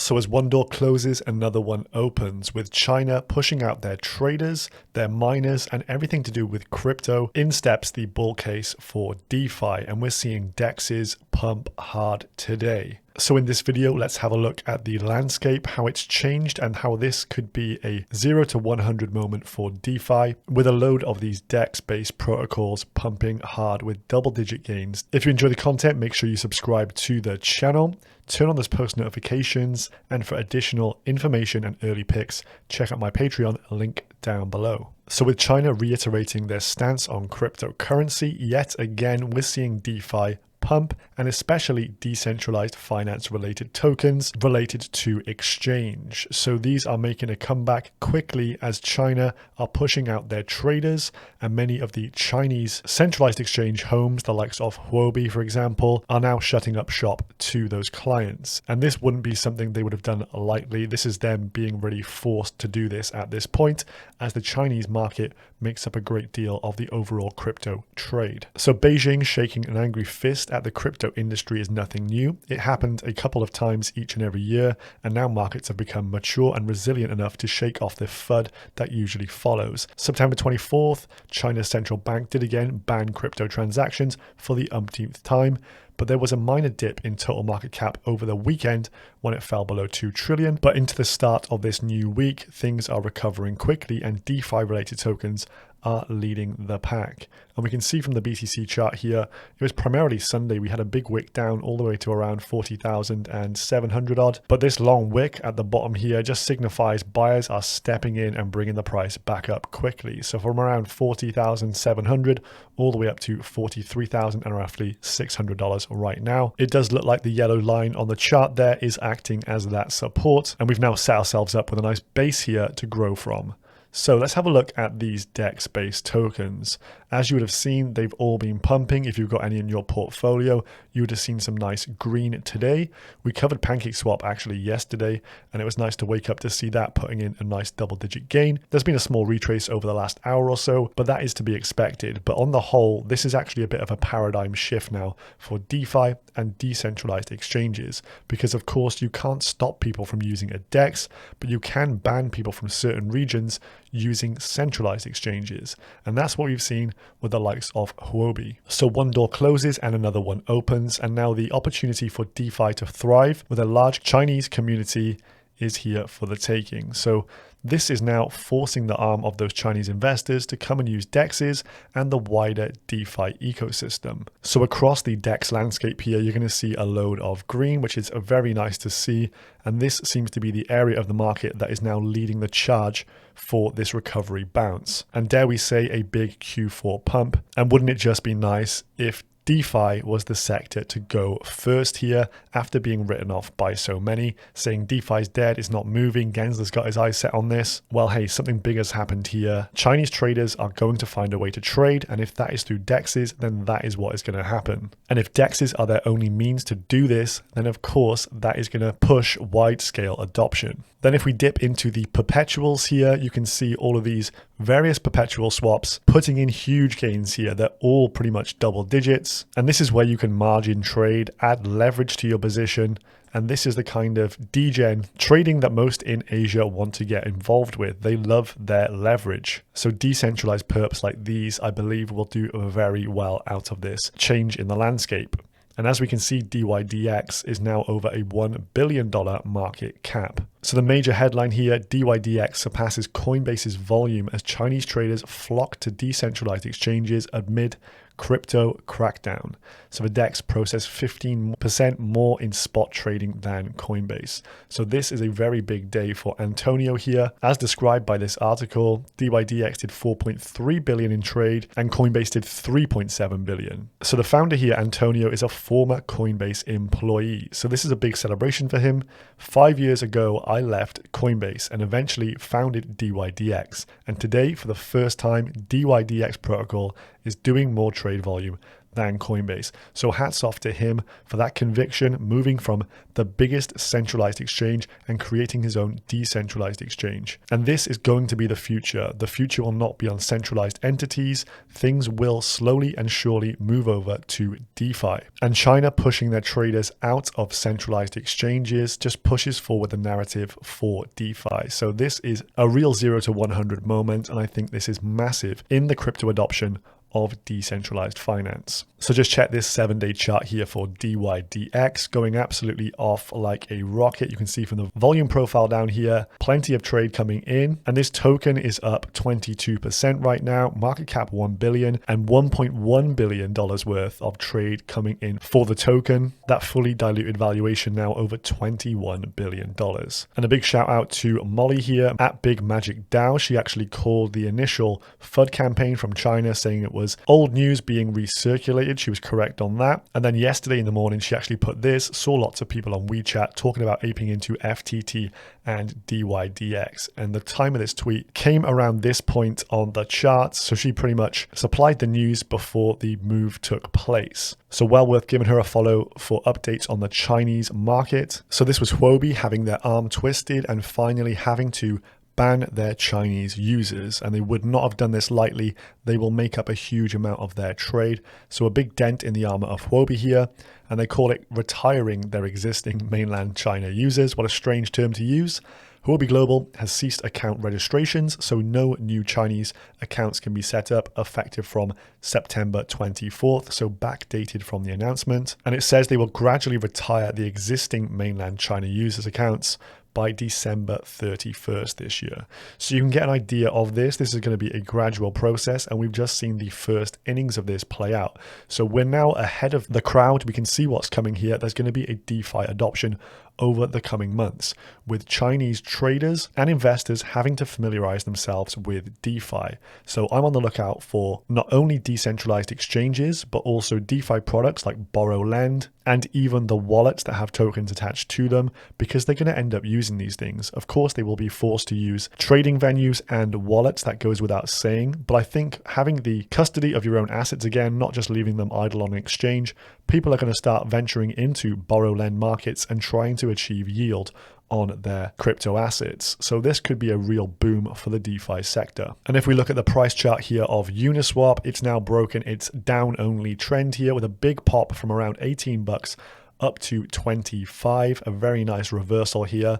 So as one door closes, another one opens, with China pushing out their traders, their miners, and everything to do with crypto. In steps the bull case for DeFi, and we're seeing DEXs pump hard today. So in this video, let's have a look at the landscape, how it's changed, and how this could be a 0 to 100 moment for DeFi, with a load of these DEX-based protocols pumping hard with double-digit gains. If you enjoy the content, make sure you subscribe to the channel, turn on those post notifications, and for additional information and early picks, check out my Patreon, link down below. So with China reiterating their stance on cryptocurrency, yet again, we're seeing DeFi pump, and especially decentralized finance related tokens related to exchange. So these are making a comeback quickly as China are pushing out their traders, and many of the Chinese centralized exchange homes, the likes of Huobi for example, are now shutting up shop to those clients. And this wouldn't be something they would have done lightly. This is them being really forced to do this at this point, as the Chinese market makes up a great deal of the overall crypto trade. So Beijing shaking an angry fist at the crypto industry is nothing new. It happened a couple of times each and every year, and now markets have become mature and resilient enough to shake off the FUD that usually follows. September 24th, China's central bank did again ban crypto transactions for the umpteenth time, but there was a minor dip in total market cap over the weekend when it fell below 2 trillion. But into the start of this new week, things are recovering quickly, and DeFi related tokens are leading the pack. And we can see from the BTC chart here, it was primarily Sunday. We had a big wick down all the way to around 40,700 odd. But this long wick at the bottom here just signifies buyers are stepping in and bringing the price back up quickly. So from around 40,700 all the way up to 43,000 and roughly $600 right now. It does look like the yellow line on the chart there is acting as that support. And we've now set ourselves up with a nice base here to grow from. So let's have a look at these DEX-based tokens. As you would have seen, they've all been pumping. If you've got any in your portfolio, you would have seen some nice green today. We covered PancakeSwap actually yesterday, and it was nice to wake up to see that putting in a nice double-digit gain. There's been a small retrace over the last hour or so, but that is to be expected. But on the whole, this is actually a bit of a paradigm shift now for DeFi and decentralized exchanges, because of course you can't stop people from using a DEX, but you can ban people from certain regions using centralized exchanges. And that's what we've seen with the likes of Huobi. So one door closes and another one opens, and now the opportunity for DeFi to thrive with a large Chinese community is here for the taking. So this is now forcing the arm of those Chinese investors to come and use DEXs and the wider DeFi ecosystem. So across the DEX landscape here, you're going to see a load of green, which is very nice to see. And this seems to be the area of the market that is now leading the charge for this recovery bounce. And dare we say a big Q4 pump. And wouldn't it just be nice if DeFi was the sector to go first here after being written off by so many, saying DeFi's dead, it's not moving, Gensler's got his eyes set on this. Well, hey, something big has happened here. Chinese traders are going to find a way to trade, and if that is through DEXs, then that is what is going to happen. And if DEXs are their only means to do this, then of course that is going to push wide-scale adoption. Then if we dip into the perpetuals here, you can see all of these various perpetual swaps putting in huge gains here. They're all pretty much double digits. And this is where you can margin trade, add leverage to your position. And this is the kind of degen trading that most in Asia want to get involved with. They love their leverage. So decentralized perps like these, I believe, will do very well out of this change in the landscape. And as we can see, DyDx is now over a $1 billion market cap. So the major headline here, DyDx surpasses Coinbase's volume as Chinese traders flock to decentralized exchanges amid crypto crackdown. So the DEX processed 15% more in spot trading than Coinbase. So this is a very big day for Antonio here. As described by this article, DyDx did 4.3 billion in trade and Coinbase did 3.7 billion. So the founder here, Antonio, is a former Coinbase employee. So this is a big celebration for him. 5 years ago, I left Coinbase and eventually founded DyDx. And today, for the first time, DyDx protocol is doing more trade volume than Coinbase. So hats off to him for that conviction, moving from the biggest centralized exchange and creating his own decentralized exchange. And this is going to be the future. The future will not be on centralized entities. Things will slowly and surely move over to DeFi. And China pushing their traders out of centralized exchanges just pushes forward the narrative for DeFi. So this is a real 0 to 100 moment, and I think this is massive in the crypto adoption of decentralized finance. So just check this 7-day chart here for DyDx, going absolutely off like a rocket. You can see from the volume profile down here, plenty of trade coming in, and this token is up 22% right now, market cap 1 billion and $1.1 billion worth of trade coming in for the token. That fully diluted valuation now over $21 billion. And a big shout out to Molly here at Big Magic DAO. She actually called the initial FUD campaign from China, saying it was old news being recirculated. She was correct on that. And then yesterday in the morning, she actually put this, saw lots of people on WeChat talking about aping into FTT and DyDx. And the time of this tweet came around this point on the charts. So she pretty much supplied the news before the move took place. So well worth giving her a follow for updates on the Chinese market. So this was Huobi having their arm twisted and finally having to ban their Chinese users, and they would not have done this lightly. They will make up a huge amount of their trade. So a big dent in the armor of Huobi here, and they call it retiring their existing mainland China users. What a strange term to use. Huobi Global has ceased account registrations, so no new Chinese accounts can be set up effective from September 24th, so backdated from the announcement. And it says they will gradually retire the existing mainland China users' accounts by December 31st this year. So you can get an idea of this. This is going to be a gradual process, and we've just seen the first innings of this play out. So we're now ahead of the crowd. We can see what's coming here. There's going to be a DeFi adoption over the coming months, with Chinese traders and investors having to familiarize themselves with DeFi. So I'm on the lookout for not only decentralized exchanges, but also DeFi products like Borrow Lend, and even the wallets that have tokens attached to them, because they're going to end up using these things. Of course, they will be forced to use trading venues and wallets, that goes without saying, but I think having the custody of your own assets again, not just leaving them idle on an exchange, people are going to start venturing into Borrow Lend markets and trying to achieve yield on their crypto assets. So this could be a real boom for the DeFi sector. And if we look at the price chart here of Uniswap, it's now broken its down only trend here with a big pop from around 18 bucks up to 25, a very nice reversal here.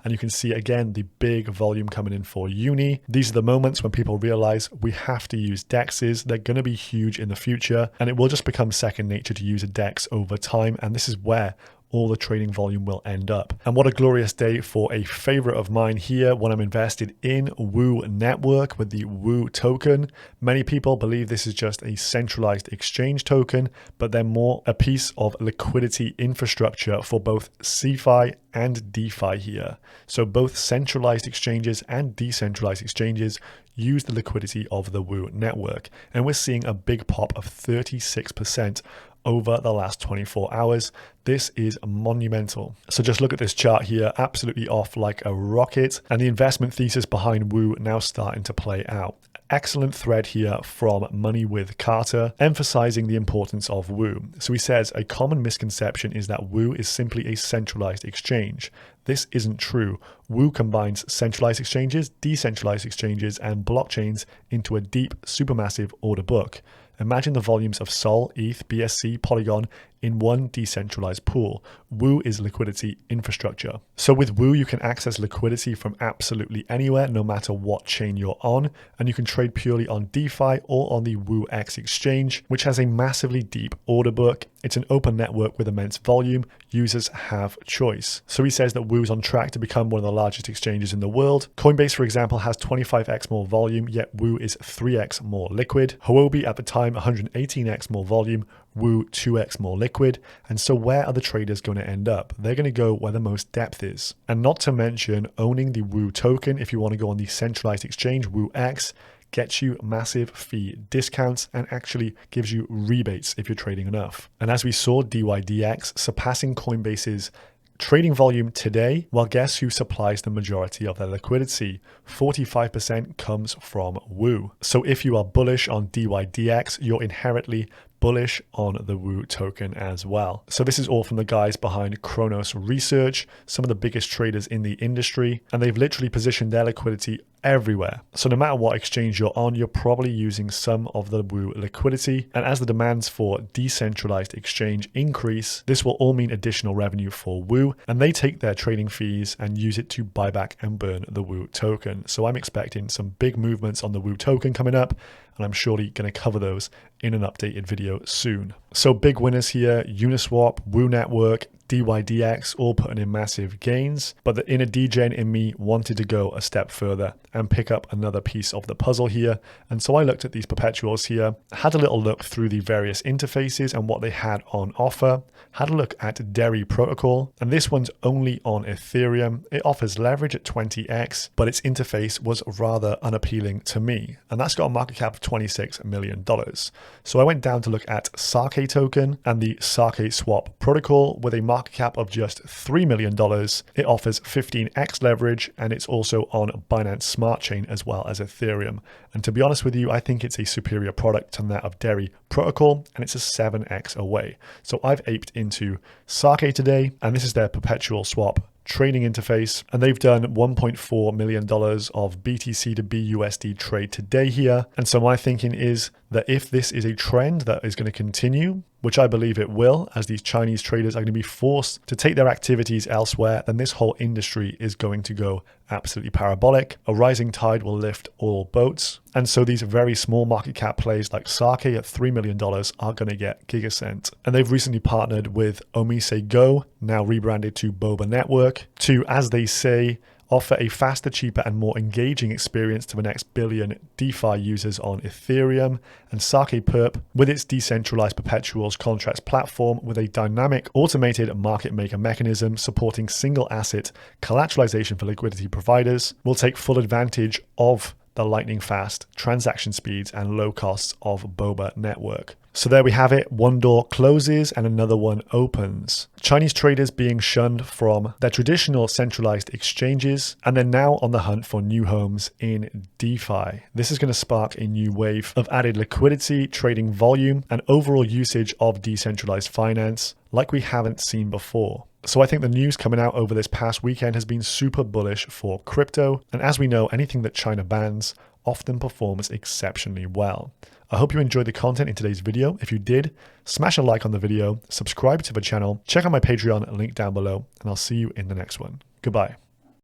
And you can see again the big volume coming in for Uni. These are the moments when people realize we have to use DEXs. They're going to be huge in the future, and it will just become second nature to use a DEX over time. And this is where all the trading volume will end up. And what a glorious day for a favorite of mine here when I'm invested in Woo Network with the Woo token. Many people believe this is just a centralized exchange token, but they're more a piece of liquidity infrastructure for both CeFi and DeFi here. So both centralized exchanges and decentralized exchanges use the liquidity of the Woo network. And we're seeing a big pop of 36% over the last 24 hours. This is monumental. So just look at this chart here, absolutely off like a rocket, and the investment thesis behind Woo now starting to play out. Excellent thread here from Money with Carter, emphasizing the importance of Woo. So he says a common misconception is that Woo is simply a centralized exchange. This isn't true. Woo combines centralized exchanges, decentralized exchanges, and blockchains into a deep, supermassive order book. Imagine the volumes of Sol, ETH, BSC, Polygon in one decentralized pool. Woo is liquidity infrastructure. So with Woo, you can access liquidity from absolutely anywhere, no matter what chain you're on, and you can trade purely on DeFi or on the WooX exchange, which has a massively deep order book. It's an open network with immense volume. Users have choice. So he says that Woo is on track to become one of the largest exchanges in the world. Coinbase, for example, has 25x more volume, yet Woo is 3x more liquid. Huobi at the time, 118x more volume. Woo 2x more liquid. And so where are the traders going to end up? They're going to go where the most depth is. And not to mention owning the Woo token, if you want to go on the centralized exchange, WooX, gets you massive fee discounts and actually gives you rebates if you're trading enough. And as we saw, DyDx surpassing Coinbase's trading volume today, well, guess who supplies the majority of their liquidity? 45% comes from Woo. So if you are bullish on DyDx, you're inherently bullish on the Wu token as well. So this is all from the guys behind Kronos Research, some of the biggest traders in the industry, and they've literally positioned their liquidity everywhere. So no matter what exchange you're on, you're probably using some of the Wu liquidity. And as the demands for decentralized exchange increase, this will all mean additional revenue for Wu, and they take their trading fees and use it to buy back and burn the Wu token. So I'm expecting some big movements on the Wu token coming up, and I'm surely going to cover those in an updated video soon. So big winners here: Uniswap, Wu Network, DyDx, all putting in massive gains, but the inner degen in me wanted to go a step further and pick up another piece of the puzzle here. And so I looked at these perpetuals here, had a little look through the various interfaces and what they had on offer, had a look at Defi protocol, and this one's only on Ethereum. It offers leverage at 20x, but its interface was rather unappealing to me, and that's got a market cap of $26 million. So I went down to look at Sake token and the SakeSwap protocol with a market cap of just $3 million. It offers 15x leverage, and it's also on Binance Smart Chain as well as Ethereum. And to be honest with you, I think it's a superior product to that of Defi protocol, and it's a 7x away. So I've aped into Sake today, and this is their perpetual swap trading interface, and they've done $1.4 million of BTC to BUSD trade today here. And so my thinking is that if this is a trend that is going to continue, which I believe it will, as these Chinese traders are going to be forced to take their activities elsewhere, then this whole industry is going to go absolutely parabolic. A rising tide will lift all boats. And so these very small market cap plays like Sake at $3 million are going to get gigacent. And they've recently partnered with Omise Go, now rebranded to Boba Network, to, as they say, offer a faster, cheaper, and more engaging experience to the next billion DeFi users on Ethereum. And Sake Perp, with its decentralized perpetuals contracts platform with a dynamic automated market maker mechanism supporting single asset collateralization for liquidity providers, will take full advantage of the lightning fast transaction speeds and low costs of Boba Network. So there we have it. One door closes and another one opens. Chinese traders being shunned from their traditional centralized exchanges, and they're now on the hunt for new homes in DeFi. This is going to spark a new wave of added liquidity, trading volume, and overall usage of decentralized finance like we haven't seen before. So I think the news coming out over this past weekend has been super bullish for crypto. And as we know, anything that China bans often performs exceptionally well. I hope you enjoyed the content in today's video. If you did, smash a like on the video, subscribe to the channel, check out my Patreon link down below, and I'll see you in the next one. Goodbye.